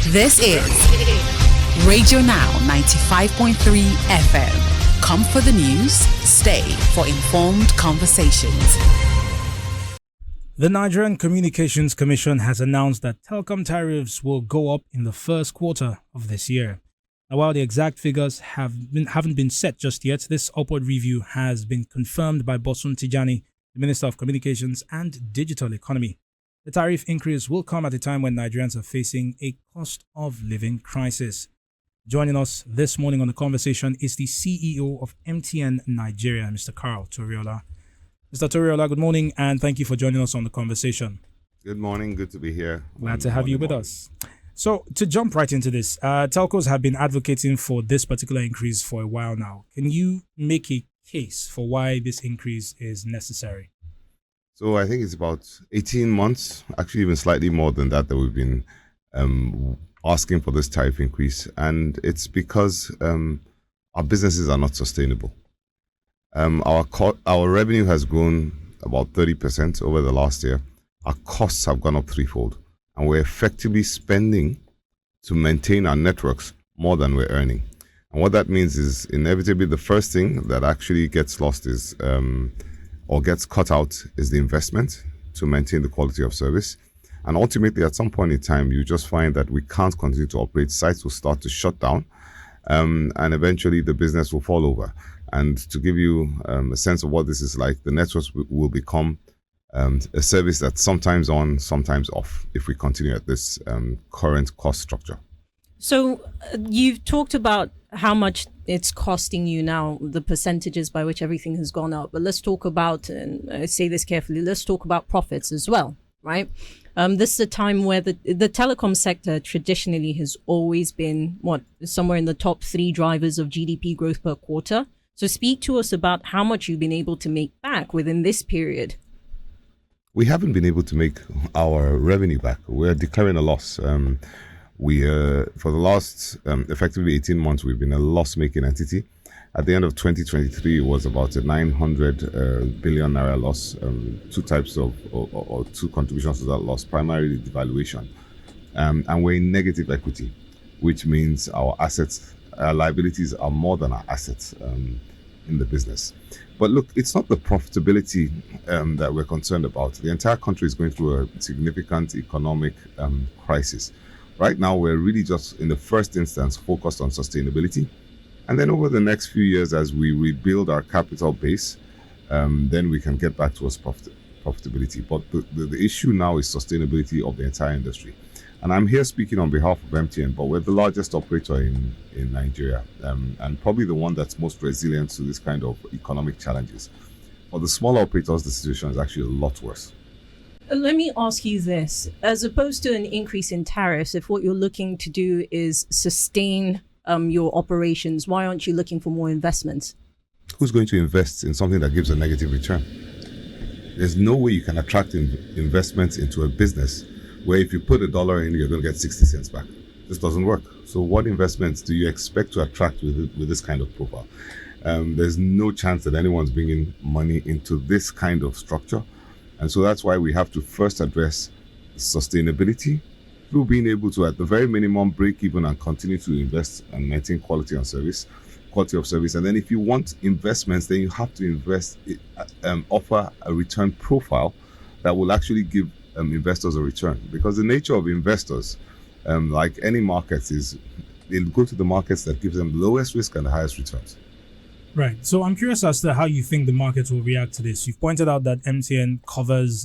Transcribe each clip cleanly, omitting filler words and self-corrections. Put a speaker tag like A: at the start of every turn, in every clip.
A: This is Radio Now 95.3 FM. Come for the news, stay for informed conversations.
B: The Nigerian Communications Commission has announced that telecom tariffs will go up in the first quarter of this year. Now, while the exact figures haven't been set just yet, this upward review has been confirmed by Bosun Tijani, the Minister of Communications and Digital Economy. The tariff increase will come at a time when Nigerians are facing a cost of living crisis. Joining us this morning on the conversation is the CEO of MTN Nigeria, Mr. Carl Toriola. Mr. Toriola, good morning, and thank you for joining us on the conversation.
C: Good morning. Good to be here.
B: Glad to have you with us. So, to jump right into this, telcos have been advocating for this particular increase for a while now. Can you make a case for why this increase is necessary?
C: So, I think it's about 18 months, actually even slightly more than that we've been asking for this tariff increase. And it's because our businesses are not sustainable. Our revenue has grown about 30% over the last year. Our costs have gone up threefold, and we're effectively spending to maintain our networks more than we're earning. And what that means is inevitably the first thing that actually gets lost is or gets cut out is the investment to maintain the quality of service. And ultimately, at some point in time, you just find that we can't continue to operate. Sites will start to shut down, and eventually the business will fall over. And to give you a sense of what this is like, the networks will become a service that's sometimes on, sometimes off, if we continue at this current cost structure.
D: So you've talked about how much it's costing you now, the percentages by which everything has gone up. But let's talk about, and I say this carefully, let's talk about profits as well, right? This is a time where the telecom sector traditionally has always been, somewhere in the top 3 drivers of GDP growth per quarter. So speak to us about how much you've been able to make back within this period.
C: We haven't been able to make our revenue back. We're declaring a loss. For the last effectively 18 months, we've been a loss-making entity. At the end of 2023, it was about a 900 billion naira loss. Two types of, or two contributions to that loss, primarily devaluation. And we're in negative equity, which means our liabilities are more than our assets in the business. But look, it's not the profitability that we're concerned about. The entire country is going through a significant economic crisis. Right now, we're really just, in the first instance, focused on sustainability. And then over the next few years, as we rebuild our capital base, then we can get back towards profitability. But the issue now is sustainability of the entire industry. And I'm here speaking on behalf of MTN, but we're the largest operator in Nigeria, and probably the one that's most resilient to this kind of economic challenges. For the smaller operators, the situation is actually a lot worse.
D: Let me ask you this. As opposed to an increase in tariffs, if what you're looking to do is sustain your operations, why aren't you looking for more investments?
C: Who's going to invest in something that gives a negative return? There's no way you can attract investments into a business where if you put $1 in, you're going to get 60 cents back. This doesn't work. So what investments do you expect to attract with this kind of profile? There's no chance that anyone's bringing money into this kind of structure. And so that's why we have to first address sustainability through being able to, at the very minimum, break even and continue to invest and maintain quality of service. And then if you want investments, then you have to offer a return profile that will actually give investors a return. Because the nature of investors, like any markets, is they'll go to the markets that gives them the lowest risk and the highest returns.
B: Right. So I'm curious as to how you think the market will react to this. You've pointed out that MTN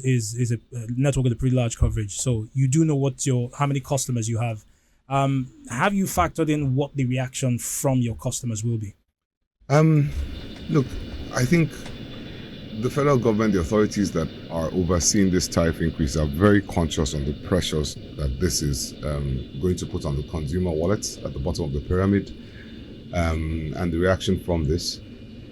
B: is a network with a pretty large coverage. So you do know how many customers you have. Have you factored in what the reaction from your customers will be?
C: Look, I think the federal government, the authorities that are overseeing this tariff increase are very conscious on the pressures that this is going to put on the consumer wallets at the bottom of the pyramid. And the reaction from this,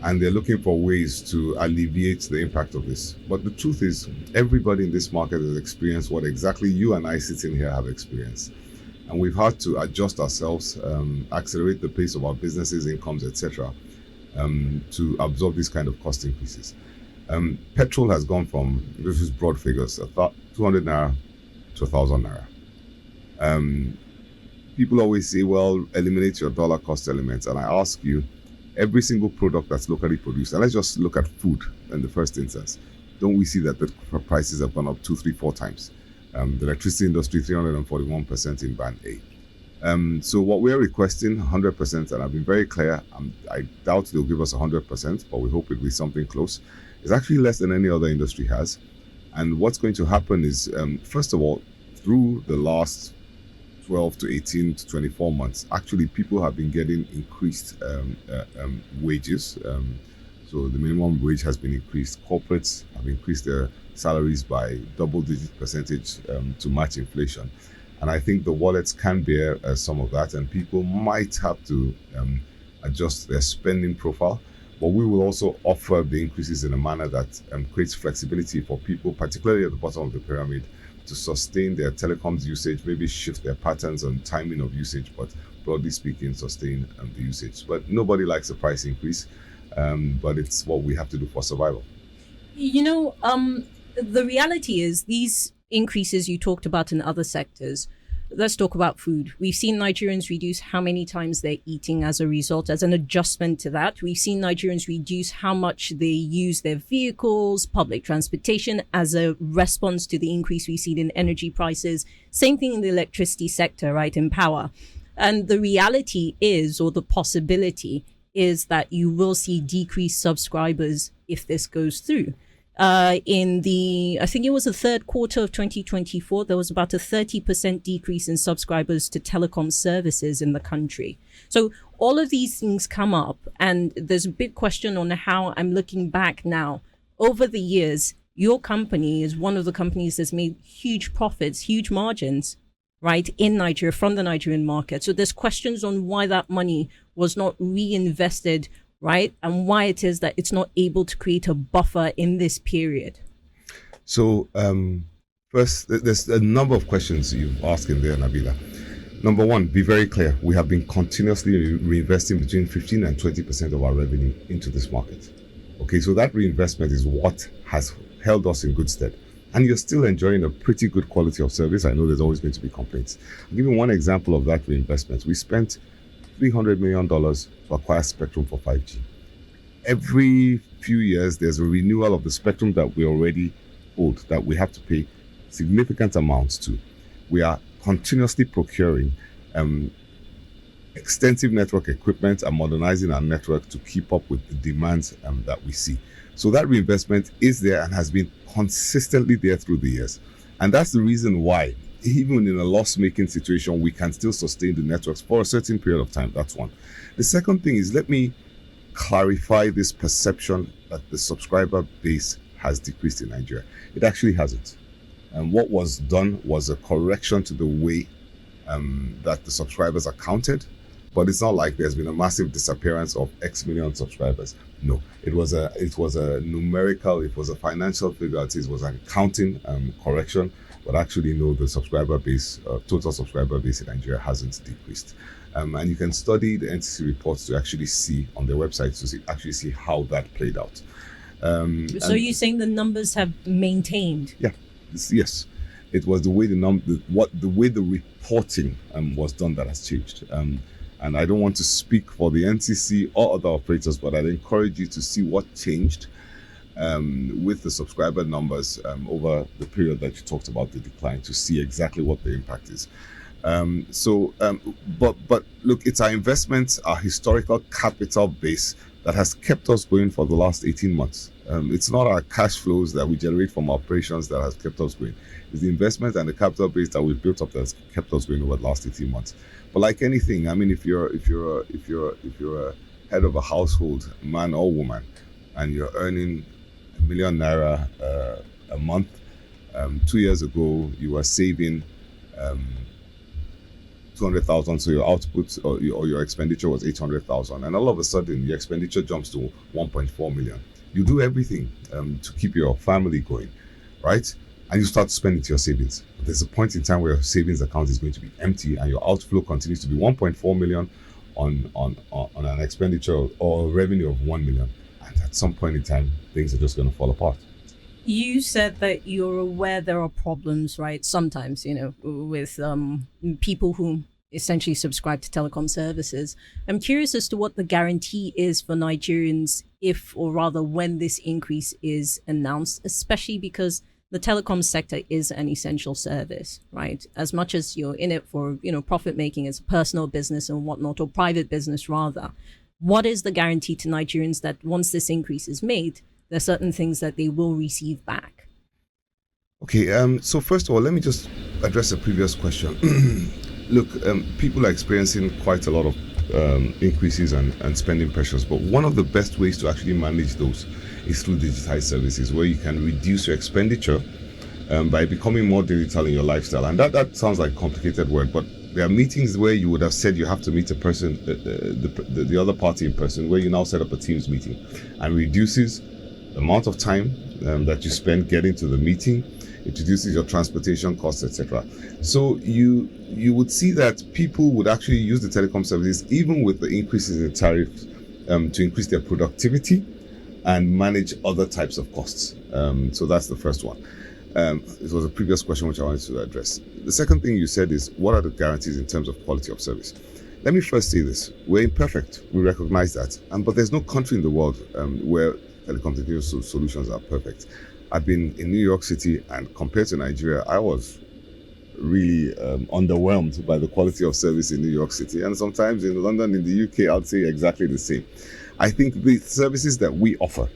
C: and they're looking for ways to alleviate the impact of this. But the truth is, everybody in this market has experienced what exactly you and I sitting here have experienced. And we've had to adjust ourselves, accelerate the pace of our businesses, incomes, etc., to absorb these kind of cost increases. Petrol has gone from, this is broad figures, 200 naira to 1,000 naira. people always say, well, eliminate your dollar cost elements. And I ask you, every single product that's locally produced, and let's just look at food in the first instance, don't we see that the prices have gone up 2, 3, 4 times? The electricity industry, 341% in band A. So what we're requesting, 100%, and I've been very clear, I doubt they'll give us 100%, but we hope it'll be something close. It's actually less than any other industry has. And what's going to happen is, first of all, through the last 12 to 18 to 24 months, actually people have been getting increased wages. So the minimum wage has been increased. Corporates have increased their salaries by double-digit percentage to match inflation. And I think the wallets can bear some of that, and people might have to adjust their spending profile. But we will also offer the increases in a manner that creates flexibility for people, particularly at the bottom of the pyramid, to sustain their telecoms usage, maybe shift their patterns on timing of usage, but broadly speaking, sustain the usage. But nobody likes a price increase, but it's what we have to do for survival.
D: The reality is these increases you talked about in other sectors. Let's talk about food. We've seen Nigerians reduce how many times they're eating as a result, as an adjustment to that. We've seen Nigerians reduce how much they use their vehicles, public transportation, as a response to the increase we've seen in energy prices. Same thing in the electricity sector, right, in power. And the reality is, or the possibility is, that you will see decreased subscribers if this goes through. I think it was the third quarter of 2024, there was about a 30% decrease in subscribers to telecom services in the country. So all of these things come up, and there's a big question on how I'm looking back now. Over the years, your company is one of the companies that's made huge profits, huge margins, right, in Nigeria, from the Nigerian market. So there's questions on why that money was not reinvested, right? And why it is that it's not able to create a buffer in this period.
C: So first, there's a number of questions you've asked in there, Nabila. Number one, be very clear. We have been continuously reinvesting between 15 and 20% of our revenue into this market. Okay, so that reinvestment is what has held us in good stead. And you're still enjoying a pretty good quality of service. I know there's always going to be complaints. I'll give you one example of that reinvestment. We spent $300 million to acquire spectrum for 5G. Every few years, there's a renewal of the spectrum that we already hold, that we have to pay significant amounts to. We are continuously procuring extensive network equipment and modernizing our network to keep up with the demands that we see. So that reinvestment is there and has been consistently there through the years. And that's the reason why, even in a loss-making situation, we can still sustain the networks for a certain period of time. That's one. The second thing is, let me clarify this perception that the subscriber base has decreased in Nigeria. It actually hasn't. And what was done was a correction to the way that the subscribers are counted. But it's not like there's been a massive disappearance of X million subscribers. No, it was a numerical, it was a financial figure, it was an accounting correction. But actually, no, the subscriber base, total subscriber base in Nigeria hasn't decreased. And you can study the NCC reports to actually see on their website to see how that played out.
D: So you're saying the numbers have maintained?
C: Yeah, yes. It was the way the way the reporting was done that has changed. And I don't want to speak for the NCC or other operators, but I'd encourage you to see what changed with the subscriber numbers over the period that you talked about, the decline, to see exactly what the impact is. But look, it's our investments, our historical capital base that has kept us going for the last 18 months. It's not our cash flows that we generate from operations that has kept us going. It's the investment and the capital base that we've built up that has kept us going over the last 18 months. But like anything, I mean, if you're a head of a household, man or woman, and you're earning ₦1 million a month, 2 years ago you were saving 200,000, so your output or your expenditure was 800,000, and all of a sudden your expenditure jumps to 1.4 million. You do everything to keep your family going, right? And you start spending to your savings. There's a point in time where your savings account is going to be empty, and your outflow continues to be 1.4 million on an expenditure or revenue of 1 million. And at some point in time, things are just going to fall apart.
D: You said that you're aware there are problems, right? Sometimes, with people who essentially subscribe to telecom services. I'm curious as to what the guarantee is for Nigerians if, or rather when this increase is announced, especially because the telecom sector is an essential service, right? As much as you're in it for, profit making as a personal business and whatnot, or private business rather, what is the guarantee to Nigerians that once this increase is made, there are certain things that they will receive back?
C: Okay, so first of all, let me just address the previous question. Look, people are experiencing quite a lot of increases and spending pressures, but one of the best ways to actually manage those is through digitized services, where you can reduce your expenditure by becoming more digital in your lifestyle. And that sounds like a complicated word, but there are meetings where you would have said you have to meet a person, the other party in person, where you now set up a Teams meeting, and reduces the amount of time that you spend getting to the meeting. It reduces your transportation costs, etc. So you would see that people would actually use the telecom services, even with the increases in tariffs, to increase their productivity and manage other types of costs. So that's the first one. It was a previous question which I wanted to address. The second thing you said is, what are the guarantees in terms of quality of service? Let me first say this. We're imperfect. We recognize that. But there's no country in the world where telecommunication solutions are perfect. I've been in New York City, and compared to Nigeria, I was really underwhelmed by the quality of service in New York City. And sometimes in London, in the UK, I'd say exactly the same. I think the services that we offer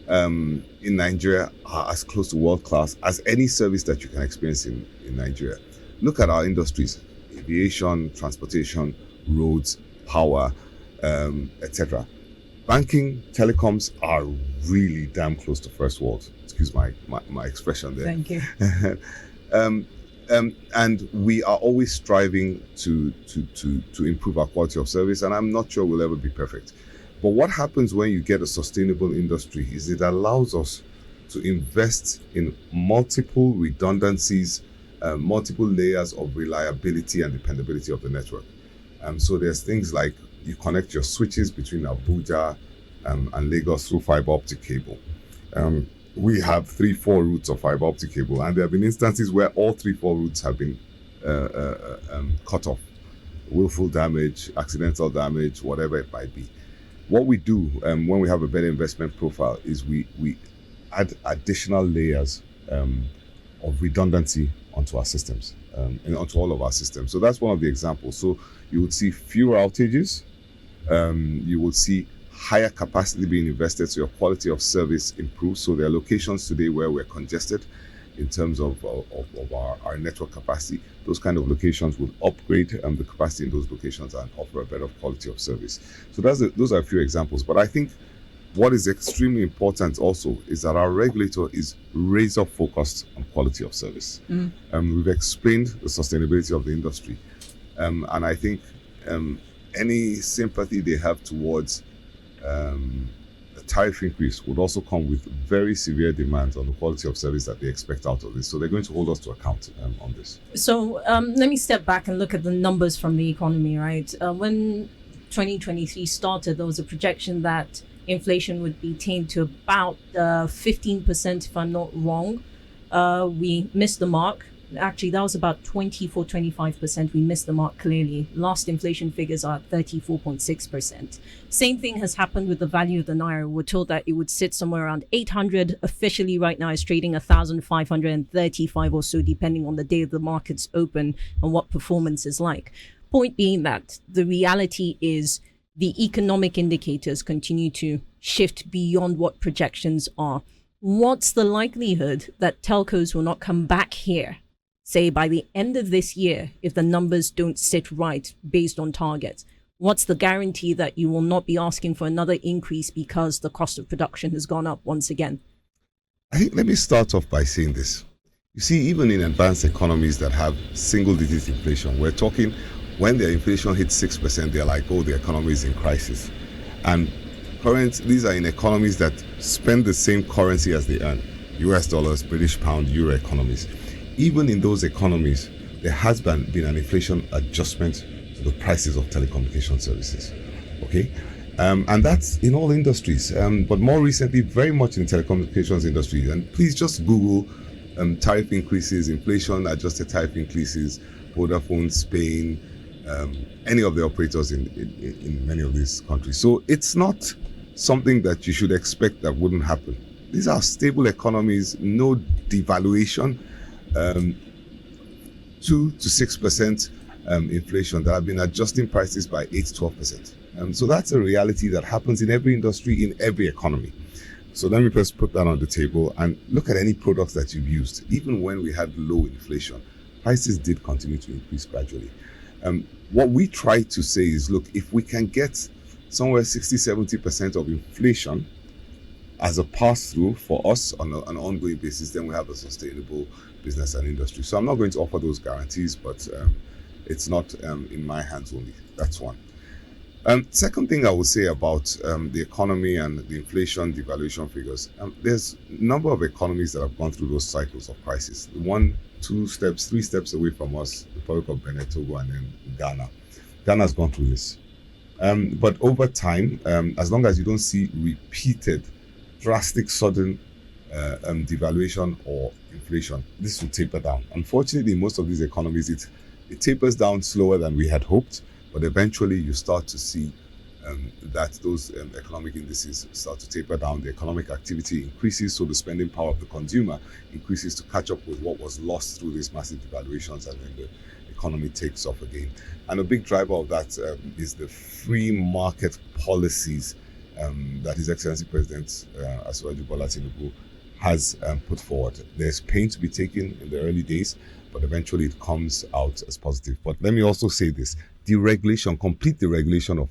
C: in Nigeria are as close to world class as any service that you can experience in Nigeria. Look at our industries: aviation, transportation, roads, power, etc. Banking, telecoms are really damn close to first world. Excuse my expression there.
D: Thank you.
C: And we are always striving to improve our quality of service, and I'm not sure we'll ever be perfect. But what happens when you get a sustainable industry is it allows us to invest in multiple redundancies, multiple layers of reliability and dependability of the network. So there's things like you connect your switches between Abuja and Lagos through fiber optic cable. We have 3-4 routes of fiber optic cable, and there have been instances where all 3-4 routes have been cut off. Willful damage, accidental damage, whatever it might be. What we do when we have a better investment profile is we add additional layers of redundancy onto our systems, and onto all of our systems. So that's one of the examples. So you would see fewer outages, you would see higher capacity being invested, so your quality of service improves. So there are locations today where we're congested in terms of our network capacity. Those kind of locations will upgrade the capacity in those locations and offer a better quality of service. So those are a few examples. But I think what is extremely important also is that our regulator is razor focused on quality of service. We've explained the sustainability of the industry, and I think any sympathy they have towards a tariff increase would also come with very severe demands on the quality of service that they expect out of this. So they're going to hold us to account on this.
D: So let me step back and look at the numbers from the economy, right? When 2023 started, there was a projection that inflation would be tamed to about 15%, if I'm not wrong. We missed the mark. Actually, that was about 25%. We missed the mark clearly. Last inflation figures are 34.6%. Same thing has happened with the value of the naira. We're told that it would sit somewhere around 800. Officially, right now, it's trading 1,535 or so, depending on the day of the markets open and what performance is like. Point being that the reality is the economic indicators continue to shift beyond what projections are. What's the likelihood that telcos will not come back here, say by the end of this year, if the numbers don't sit right based on targets? What's the guarantee that you will not be asking for another increase because the cost of production has gone up once again?
C: I think let me start off by saying this. You see, even in advanced economies that have single-digit inflation, we're talking when their inflation hits 6%, they're like, oh, the economy is in crisis. And these are in economies that spend the same currency as they earn, US dollars, British pound, euro economies. Even in those economies, there has been an inflation adjustment to the prices of telecommunication services. Okay? And that's in all industries, but more recently, very much in telecommunications industry. And please just Google tariff increases, inflation adjusted tariff increases, Vodafone Spain, any of the operators in many of these countries. So it's not something that you should expect that wouldn't happen. These are stable economies, no devaluation, 2 to 6% inflation that have been adjusting prices by 8-12%. So that's a reality that happens in every industry, in every economy. So let me just put that on the table and look at any products that you've used. Even when we had low inflation, prices did continue to increase gradually. What we try to say is, look, if we can get somewhere 60-70% of inflation as a pass-through for us on an ongoing basis, then we have a sustainable business and industry. So I'm not going to offer those guarantees, but it's not in my hands only. That's one. Second thing I would say about the economy and the inflation, devaluation figures, there's a number of economies that have gone through those cycles of crisis. 1, 2 steps, 3 steps away from us, the Republic of Benin, Togo, and then Ghana. Ghana's gone through this. But over time, as long as you don't see repeated, drastic, sudden devaluation or inflation, this will taper down. Unfortunately, in most of these economies, it tapers down slower than we had hoped. But eventually you start to see that those economic indices start to taper down. The economic activity increases, so the spending power of the consumer increases to catch up with what was lost through these massive devaluations, and then the economy takes off again. And a big driver of that is the free market policies that His Excellency President Asiwaju Bola Tinubu has put forward. There's pain to be taken in the early days, but eventually it comes out as positive. But let me also say this: deregulation, complete deregulation of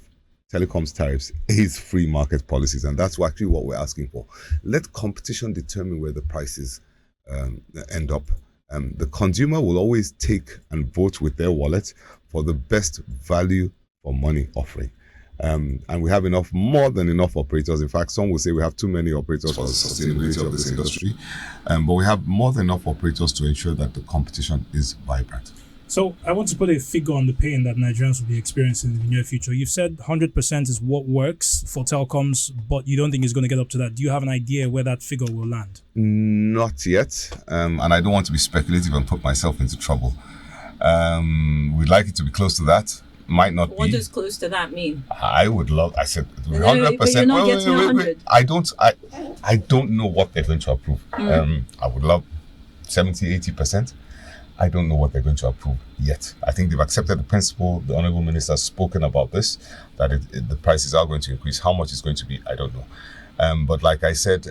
C: telecoms tariffs is free market policies, and that's actually what we're asking for. Let competition determine where the prices end up. The consumer will always take and vote with their wallet for the best value for money offering. And we have more than enough operators. In fact, some will say we have too many operators for the sustainability of this industry. But we have more than enough operators to ensure that the competition is vibrant.
B: So I want to put a figure on the pain that Nigerians will be experiencing in the near future. You've said 100% is what works for telecoms, but you don't think it's going to get up to that. Do you have an idea where that figure will land?
C: Not yet. And I don't want to be speculative and put myself into trouble. We'd like it to be close to that. Might not be.
D: What does close to that mean?
C: I would love. I said
D: 100%. But you're not getting 100.
C: I don't know what they're going to approve. I would love 70-80%. I don't know what they're going to approve yet. I think they've accepted the principle. The Honourable Minister has spoken about this, that the prices are going to increase. How much it's going to be, I don't know. But like I said,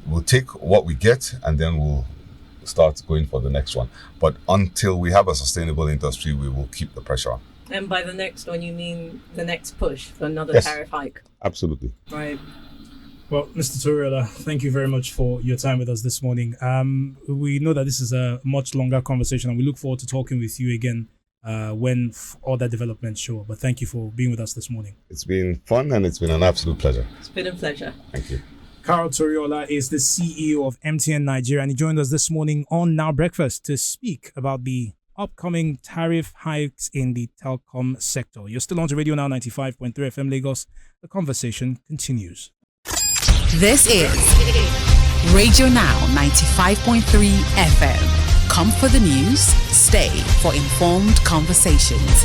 C: we'll take what we get and then we'll start going for the next one. But until we have a sustainable industry, we will keep the pressure on.
D: And by the next one, you mean the next push for another tariff hike?
C: Absolutely.
D: Right.
B: Well, Mr. Toriola, thank you very much for your time with us this morning. We know that this is a much longer conversation, and we look forward to talking with you again when other developments show up. But thank you for being with us this morning.
C: It's been fun and it's been an absolute pleasure.
D: It's been a pleasure.
C: Thank you.
B: Carol Toriola is the CEO of MTN Nigeria, and he joined us this morning on Now Breakfast to speak about the upcoming tariff hikes in the telecom sector. You're still on to Radio Now 95.3 FM Lagos. The conversation continues.
A: This is Radio Now 95.3 FM. Come for the news, stay for informed conversations.